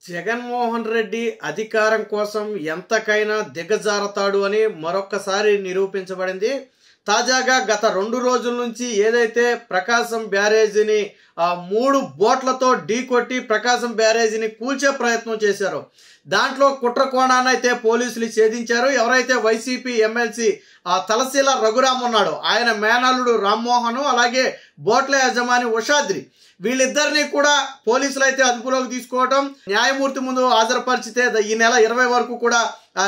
జగన్మోహన్ రెడ్డి అధికారం కోసం ఎంతకైనా దిగజారతాడు అని మరొక్కసారి నిరూపించబడింది. తాజాగా గత 2 రోజుల నుంచి ఏదైతే ప్రకాశం బ్యారేజీని 3 బోట్లతో ఢీకొట్టి ప్రకాశం బ్యారేజీని కూల్చే ప్రయత్నం చేశారో దాంట్లో కుట్ర కోణాన్నైతే పోలీసులు ఛేదించారు. ఎవరైతే వైసీపీ ఎమ్మెల్సీ తలశీల రఘురామ్ ఉన్నాడో ఆయన మేనల్లుడు రామ్మోహన్, అలాగే బోట్ల యజమాని ఉషాద్రి, వీళ్ళిద్దరినీ కూడా పోలీసులు అయితే అదుపులోకి తీసుకోవడం, న్యాయమూర్తి ముందు హాజరుపరిచితే ఈ నెల 20 వరకు కూడా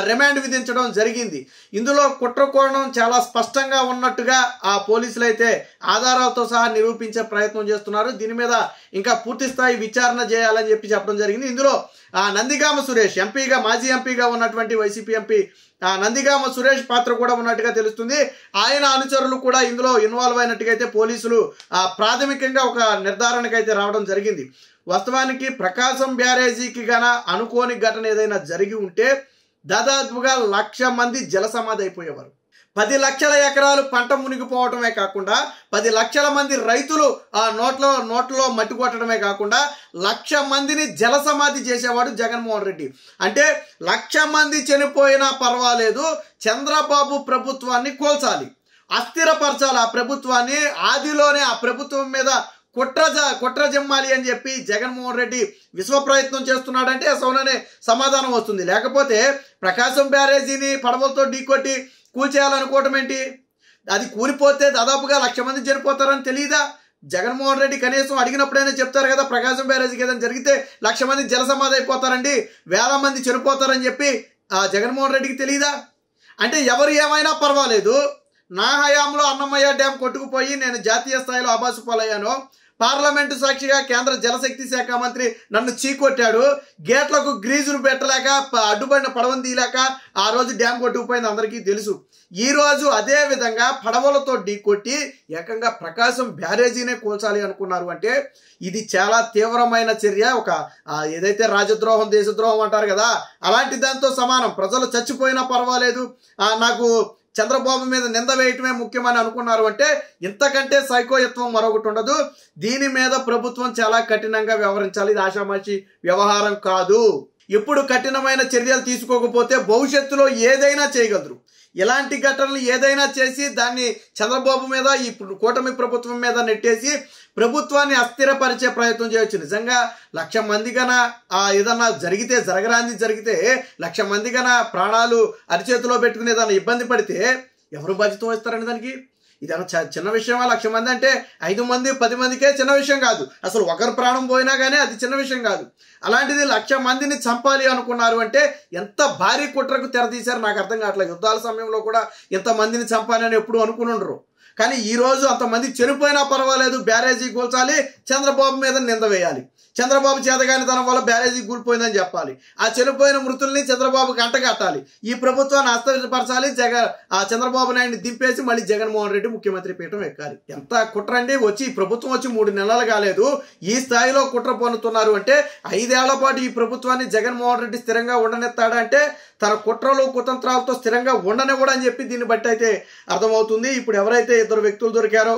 రిమాండ్ విధించడం జరిగింది. ఇందులో కుట్ర కోణం చాలా స్పష్టంగా ఉన్నట్టుగా పోలీసులు అయితే ఆధారాలతో సహా నిరూపించే ప్రయత్నం చేస్తున్నారు. దీని మీద ఇంకా పూర్తి స్థాయి విచారణ చేయాలని చెప్పడం జరిగింది. ఇందులో నందిగామ సురేష్ ఎంపీగా, మాజీ ఎంపీగా ఉన్నటువంటి వైసీపీ ఎంపీ నందిగామ సురేష్ పాత్ర కూడా ఉన్నట్టుగా తెలుస్తుంది. ఆయన అనుచరులు కూడా ఇందులో ఇన్వాల్వ్ అయినట్టుగా అయితే పోలీసులు ప్రాథమికంగా ఒక నిర్ధారణకు అయితే రావడం జరిగింది. వాస్తవానికి ప్రకాశం బ్యారేజీకి గన అనుకోని ఘటన ఏదైనా జరిగి ఉంటే దాదాపుగా 1,00,000 మంది జలసమాధి అయిపోయేవారు. 10 లక్షల ఎకరాలు పంట మునిగిపోవటమే కాకుండా 10 లక్షల మంది రైతులు నోట్లో మట్టి కొట్టడమే కాకుండా 1,00,000 మందిని జలసమాధి చేసేవాడు జగన్మోహన్ రెడ్డి. అంటే 1,00,000 మంది చనిపోయినా పర్వాలేదు, చంద్రబాబు ప్రభుత్వాన్ని కోల్చాలి, అస్థిరపరచాలి ఆ ప్రభుత్వాన్ని, ఆదిలోనే ఆ ప్రభుత్వం మీద కుట్ర జమ్మాలి అని చెప్పి జగన్మోహన్ రెడ్డి విశ్వ ప్రయత్నం చేస్తున్నాడంటే సౌననే సమాధానం వస్తుంది. లేకపోతే ప్రకాశం బ్యారేజీని పడవలతో ఢీకొట్టి కూల్చేయాలనుకోవటం ఏంటి? అది కూలిపోతే దాదాపుగా 1,00,000 మంది చనిపోతారని తెలియదా? జగన్మోహన్ రెడ్డి కనీసం అడిగినప్పుడైనా చెప్తారు కదా, ప్రకాశం బ్యారేజీకి ఏదైనా జరిగితే 1,00,000 మంది జలసమాధి అయిపోతారండి, 1000 మంది చనిపోతారని చెప్పి జగన్మోహన్ రెడ్డికి తెలియదా? అంటే ఎవరు ఏమైనా పర్వాలేదు, నా హయాంలో అన్నమయ్య డ్యాం కొట్టుకుపోయి నేను జాతీయ స్థాయిలో ఆబాసుపాలయ్యాను, పార్లమెంటు సాక్షిగా కేంద్ర జలశక్తి శాఖ మంత్రి నన్ను చీకొట్టాడు, గేట్లకు గ్రీజులు పెట్టలేక అడ్డుపడిన పడవను తీయలేక ఆ రోజు డ్యాం కొట్టుకుపోయింది అందరికీ తెలుసు. ఈ రోజు అదే విధంగా పడవలతో ఢీకొట్టి ఏకంగా ప్రకాశం బ్యారేజీనే కూల్చాలి అనుకున్నారు అంటే ఇది చాలా తీవ్రమైన చర్య. ఒక ఏదైతే రాజద్రోహం దేశద్రోహం అంటారు కదా, అలాంటి దాంతో సమానం. ప్రజలు చచ్చిపోయినా పర్వాలేదు, నాకు చంద్రబాబు మీద నింద వేయటమే ముఖ్యమని అనుకున్నారు అంటే ఇంతకంటే సైకోయత్వం మరొకటి ఉండదు. దీని మీద ప్రభుత్వం చాలా కఠినంగా వ్యవహరించాలి. ఇది ఆషామాషి వ్యవహారం కాదు. ఇప్పుడు కఠినమైన చర్యలు తీసుకోకపోతే భవిష్యత్తులో ఏదైనా చేయగలరు. ఇలాంటి ఘటనలు ఏదైనా చేసి దాన్ని చంద్రబాబు మీద, ఈ కూటమి ప్రభుత్వం మీద నెట్టేసి ప్రభుత్వాన్ని అస్థిరపరిచే ప్రయత్నం చేయొచ్చు. నిజంగా 1,00,000 మంది కన్నా ఏదన్నా జరగరాంది జరిగితే 1,00,000 మంది కన్నా ప్రాణాలు అరిచేతిలో పెట్టుకుని ఏదన్నా ఇబ్బంది పడితే ఎవరు బాధ్యత వహిస్తారండి దానికి? ఇదన్నా చిన్న విషయమా? 1,00,000 మంది అంటే 5 మంది 10 మందికే చిన్న విషయం కాదు. అసలు ఒకరు ప్రాణం పోయినా కానీ అది చిన్న విషయం కాదు. అలాంటిది 1,00,000 మందిని చంపాలి అనుకున్నారు అంటే ఎంత భారీ కుట్రకు తెరతీశారు నాకు అర్థం కావట్లేదు. యుద్ధాల సమయంలో కూడా ఇంతమందిని చంపాలని ఎప్పుడు అనుకుని ఉండరు. కానీ ఈరోజు అంతమంది చనిపోయినా పర్వాలేదు, బ్యారేజీ కూల్చాలి, చంద్రబాబు మీద నింద వేయాలి, చంద్రబాబు చేతగానితనం వల్ల బ్యారేజీ కూలిపోయిందని చెప్పాలి, ఆ చనిపోయిన మృతుల్ని చంద్రబాబుకి అంటగట్టాలి, ఈ ప్రభుత్వాన్ని అస్థిరపరచాలి, చంద్రబాబు నాయుడిని దింపేసి మళ్ళీ జగన్మోహన్ రెడ్డి ముఖ్యమంత్రి పీఠం ఎక్కాలి. ఎంత కుట్ర అండి! ఈ ప్రభుత్వం వచ్చి 3 నెలలు కాలేదు, ఈ స్థాయిలో కుట్ర పన్నుతున్నారు అంటే 5 ఏళ్ల పాటు ఈ ప్రభుత్వాన్ని జగన్మోహన్ రెడ్డి స్థిరంగా ఉండనెత్తాడా అంటే తన కుట్రలు కుతంత్రాలతో స్థిరంగా ఉండనివ్వడని చెప్పి దీన్ని బట్టి అయితే అర్థమవుతుంది. ఇప్పుడు ఎవరైతే 2 వ్యక్తులు దొరికారో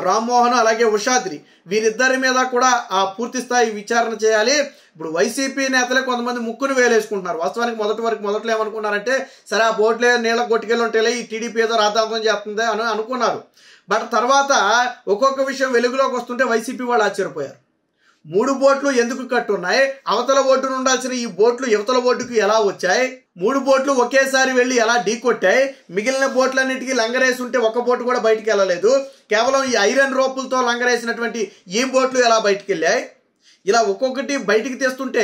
రామ్మోహన్ అలాగే ఉషాద్రి, వీరిద్దరి మీద కూడా పూర్తి స్థాయి విచారణ చేయాలి. ఇప్పుడు వైసీపీ నేతలే కొంతమంది ముక్కును వేలేసుకుంటున్నారు. వాస్తవానికి మొదట్లో ఏమనుకున్నారంటే సరే ఆ బోట్లే నీళ్ళ కొట్టుకెళ్ళి ఉంటేలే ఈ టీడీపీ ఏదో రాద్ధాంతం చేస్తుంది అని అనుకున్నారు. బట్ తర్వాత ఒక్కొక్క విషయం వెలుగులోకి వస్తుంటే వైసీపీ వాళ్ళు ఆశ్చర్యపోయారు. 3 బోట్లు ఎందుకు కట్టున్నాయి, అవతల ఒడ్డున ఉండాల్సిన ఈ బోట్లు యువతల ఒడ్డుకు ఎలా వచ్చాయి, 3 బోట్లు ఒకేసారి వెళ్ళి ఎలా ఢీకొట్టాయి, మిగిలిన బోట్లన్నిటికీ లంగరేసి ఉంటే ఒక్క బోటు కూడా బయటికి వెళ్ళలేదు, కేవలం ఈ ఐరన్ రోపులతో లంగరేసినటువంటి ఈ బోట్లు ఎలా బయటికి వెళ్ళాయి, ఇలా ఒక్కొక్కటి బయటికి తెస్తుంటే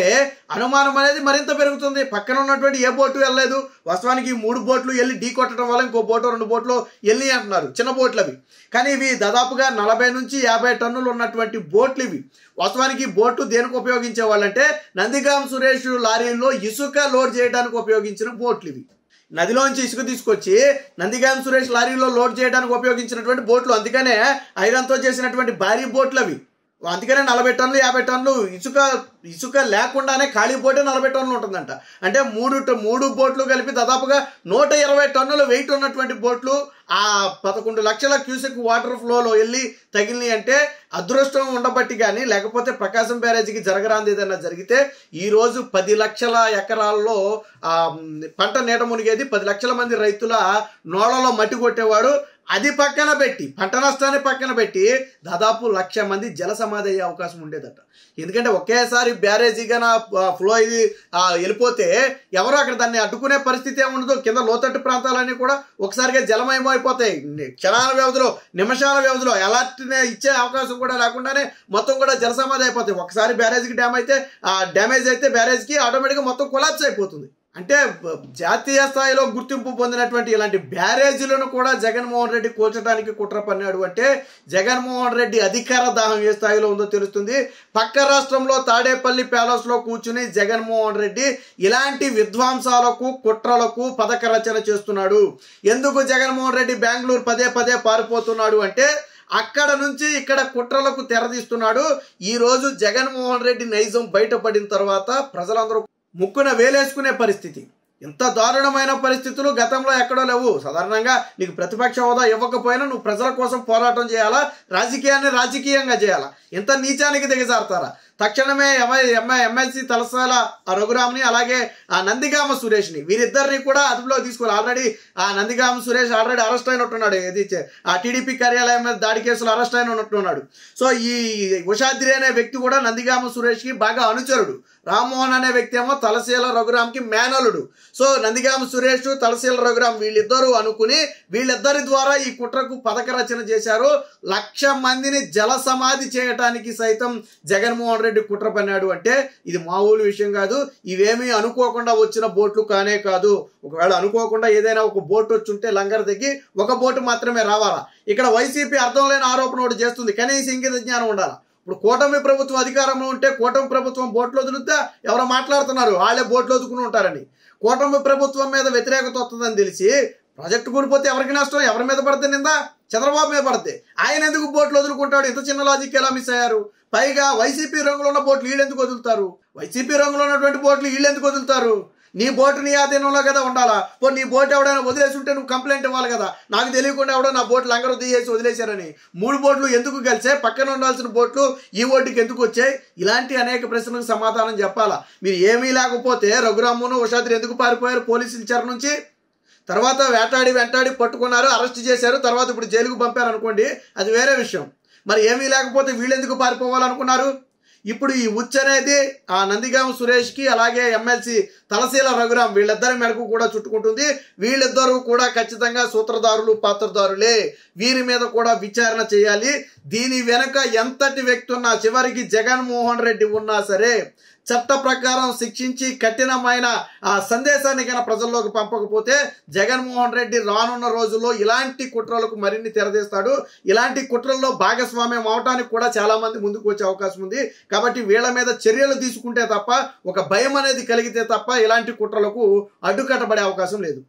అనుమానం అనేది మరింత పెరుగుతుంది. పక్కన ఉన్నటువంటి ఏ బోటు వెళ్ళలేదు. వాస్తవానికి ఈ 3 బోట్లు వెళ్ళి ఢీ కొట్టడం వల్ల ఇంకో బోటు 2 బోట్లు వెళ్ళి అంటున్నారు, చిన్న బోట్లు అవి. కానీ ఇవి దాదాపుగా 40 నుంచి 50 టన్నులు ఉన్నటువంటి బోట్లు ఇవి. వాస్తవానికి బోటు దేనికి ఉపయోగించే వాళ్ళంటే నందిగామ సురేష్ లారీల్లో ఇసుక లోడ్ చేయడానికి ఉపయోగించిన బోట్లు ఇవి. నదిలోంచి ఇసుక తీసుకొచ్చి నందిగామ సురేష్ లారీలో లోడ్ చేయడానికి ఉపయోగించినటువంటి బోట్లు. అందుకనే ఐరన్తో చేసినటువంటి భారీ బోట్లు అవి. అందుకనే 40 టన్నులు 50 టన్నులు ఇసుక లేకుండానే ఖాళీ బోటే 40 టన్నులు ఉంటుందంట. అంటే మూడు బోట్లు కలిపి దాదాపుగా 120 టన్నుల వెయిట్ ఉన్నటువంటి బోట్లు ఆ 11 లక్షల క్యూసెక్ వాటర్ ఫ్లోలో వెళ్ళి తగిలినాయి. అంటే అదృష్టం ఉండబట్టి కానీ, లేకపోతే ప్రకాశం బ్యారేజీకి జరగరాంది ఏదైనా జరిగితే ఈరోజు 10 లక్షల ఎకరాల్లో పంట నీట మునిగేది, 10 లక్షల మంది రైతుల నోళ్లలో మట్టి కొట్టేవాడు. అది పక్కన పెట్టి, పంట నష్టాన్ని పక్కన పెట్టి దాదాపు 1,00,000 మంది జల సమాధి అయ్యే అవకాశం ఉండేదట. ఎందుకంటే ఒకేసారి బ్యారేజీగా ఫ్లో ఇది వెళ్ళిపోతే ఎవరో అక్కడ దాన్ని అడ్డుకునే పరిస్థితి ఏముండదు. కింద లోతట్టు ప్రాంతాలన్నీ కూడా ఒకసారిగా జలమయం అయిపోతాయి. క్షణాల వ్యవధిలో, నిమిషాల వ్యవధిలో ఎలాంటి ఇచ్చే అవకాశం కూడా లేకుండానే మొత్తం కూడా జల సమాధి అయిపోతాయి. ఒకసారి బ్యారేజీకి డ్యామేజ్ అయితే బ్యారేజ్కి ఆటోమేటిక్గా మొత్తం కొలాప్స్ అయిపోతుంది. అంటే జాతీయ స్థాయిలో గుర్తింపు పొందినటువంటి ఇలాంటి బ్యారేజీలను కూడా జగన్మోహన్ రెడ్డి కూల్చడానికి కుట్ర పన్నాడు. అంటే జగన్మోహన్ రెడ్డి అధికార దాహం ఏ స్థాయిలో ఉందో తెలుస్తుంది. పక్క రాష్ట్రంలో తాడేపల్లి ప్యాలెస్లో కూర్చుని జగన్మోహన్ రెడ్డి ఇలాంటి విధ్వంసాలకు, కుట్రలకు పథక రచన చేస్తున్నాడు. ఎందుకు జగన్మోహన్ రెడ్డి బెంగళూరు పదే పారిపోతున్నాడు అంటే అక్కడ నుంచి ఇక్కడ కుట్రలకు తెరదీస్తున్నాడు. ఈరోజు జగన్మోహన్ రెడ్డి నైజం బయటపడిన తర్వాత ప్రజలందరూ ముక్కున వేలేసుకునే పరిస్థితి. ఇంత దారుణమైన పరిస్థితులు గతంలో ఎక్కడో లేవు. సాధారణంగా నీకు ప్రతిపక్ష హోదా ఇవ్వకపోయినా నువ్వు ప్రజల కోసం పోరాటం చేయాలా, రాజకీయాన్ని రాజకీయంగా చేయాలా. ఇంత నీచానికి దిగజారుతారా? తక్షణమే ఎమ్మెల్సీ తలసాల రఘురామ్ని, అలాగే నందిగామ సురేష్ని, వీరిద్దరిని కూడా అదుపులో తీసుకోవాలి. Already Nandigama Suresh already arrest అయినట్టున్నాడు. ఏది టీడీపీ కార్యాలయం మీద దాడి కేసులో అరెస్ట్ అయినట్టున్నాడు. సో ఈ ఉషాద్రి అనే వ్యక్తి కూడా నందిగామ సురేష్కి బాగా అనుచరుడు. రామ్మోహన్ అనే వ్యక్తి ఏమో తలశీల రఘురామ్కి మేనలుడు. సో నందిగామ సురేష్, తలశీల రఘురామ్ వీళ్ళిద్దరూ అనుకుని వీళ్ళిద్దరి ద్వారా ఈ కుట్రకు పథక రచన చేశారు. 1,00,000 మందిని జల సమాధి చేయటానికి సైతం జగన్మోహన్ రెడ్డి కుట్ర పన్నాడు. అంటే ఇది మామూలు విషయం కాదు. ఇవేమీ అనుకోకుండా వచ్చిన బోట్లు కానే కాదు. ఒకవేళ అనుకోకుండా ఏదైనా ఒక బోట్ వచ్చి ఉంటే లంగర్ దిగి ఒక బోటు మాత్రమే రావాలా. ఇక్కడ వైసీపీ అర్థం లేని ఆరోపణ ఒకటి చేస్తుంది. కనీసం ఇంగిత జ్ఞానం ఉండాలా. ఇప్పుడు కూటమి ప్రభుత్వం అధికారంలో ఉంటే కూటమి ప్రభుత్వం బోట్లు వదులుతా ఎవరో మాట్లాడుతున్నారు వాళ్ళే బోట్లు వదుకుని ఉంటారని. కూటమి ప్రభుత్వం మీద వ్యతిరేకత వస్తుందని తెలిసి ప్రాజెక్టు కూలిపోతే ఎవరికి నష్టం? ఎవరి మీద పడితే నిందా? చంద్రబాబు మీద పడితే. ఆయన ఎందుకు బోట్లు వదులుకుంటాడు? ఇంత చిన్న లాజిక్ ఎలా మిస్ అయ్యారు? పైగా వైసీపీ రంగులో ఉన్న బోట్లు వీళ్ళు ఎందుకు వదులుతారు? వైసీపీ రంగులో ఉన్నటువంటి బోట్లు వీళ్ళు ఎందుకు వదులుతారు? నీ బోటు నీ ఆధీనంలో కదా ఉండాలా. పో నీ బోట్ ఎవడైనా వదిలేసి ఉంటే నువ్వు కంప్లైంట్ ఇవ్వాలి కదా. నాకు తెలియకుండా ఎవడో నా బోట్లు లంగరు తీసేసి వదిలేశారని. 3 బోట్లు ఎందుకు కలిసాయి? పక్కన ఉండాల్సిన బోట్లు ఈ ఓటుకి ఎందుకు వచ్చాయి? ఇలాంటి అనేక ప్రశ్నలకు సమాధానం చెప్పాలా. మీరు ఏమీ లేకపోతే రఘురామును, ఉషాద్రి ఎందుకు పారిపోయారు పోలీసుల చెర నుంచి? తర్వాత వెంటాడి పట్టుకున్నారు, అరెస్ట్ చేశారు, తర్వాత ఇప్పుడు జైలుకు పంపారు అనుకోండి, అది వేరే విషయం. మరి ఏమీ లేకపోతే వీళ్ళెందుకు పారిపోవాలనుకున్నారు? ఇప్పుడు ఈ ఉచ్చు అనేది నందిగామ సురేష్కి, అలాగే ఎమ్మెల్సీ తలశీల రఘురామ్ వీళ్ళిద్దరి మేరకు కూడా చుట్టుకుంటుంది. వీళ్ళిద్దరూ కూడా ఖచ్చితంగా సూత్రధారులు, పాత్రధారులే. వీరి మీద కూడా విచారణ చేయాలి. దీని వెనుక ఎంతటి వ్యక్తి ఉన్నా, చివరికి జగన్మోహన్ రెడ్డి ఉన్నా సరే చట్ట ప్రకారం శిక్షించి కఠినమైన సందేశాన్ని కన్నా ప్రజల్లోకి పంపకపోతే జగన్మోహన్ రెడ్డి రానున్న రోజుల్లో ఇలాంటి కుట్రలకు మరిన్ని తెరదీస్తాడు. ఇలాంటి కుట్రల్లో భాగస్వామ్యం అవటానికి కూడా చాలా మంది ముందుకు వచ్చే అవకాశం ఉంది. కాబట్టి వీళ్ళ మీద చర్యలు తీసుకుంటే తప్ప, ఒక భయం అనేది కలిగితే తప్ప ఇలాంటి కుట్రలకు అడ్డుకట్టబడే అవకాశం లేదు.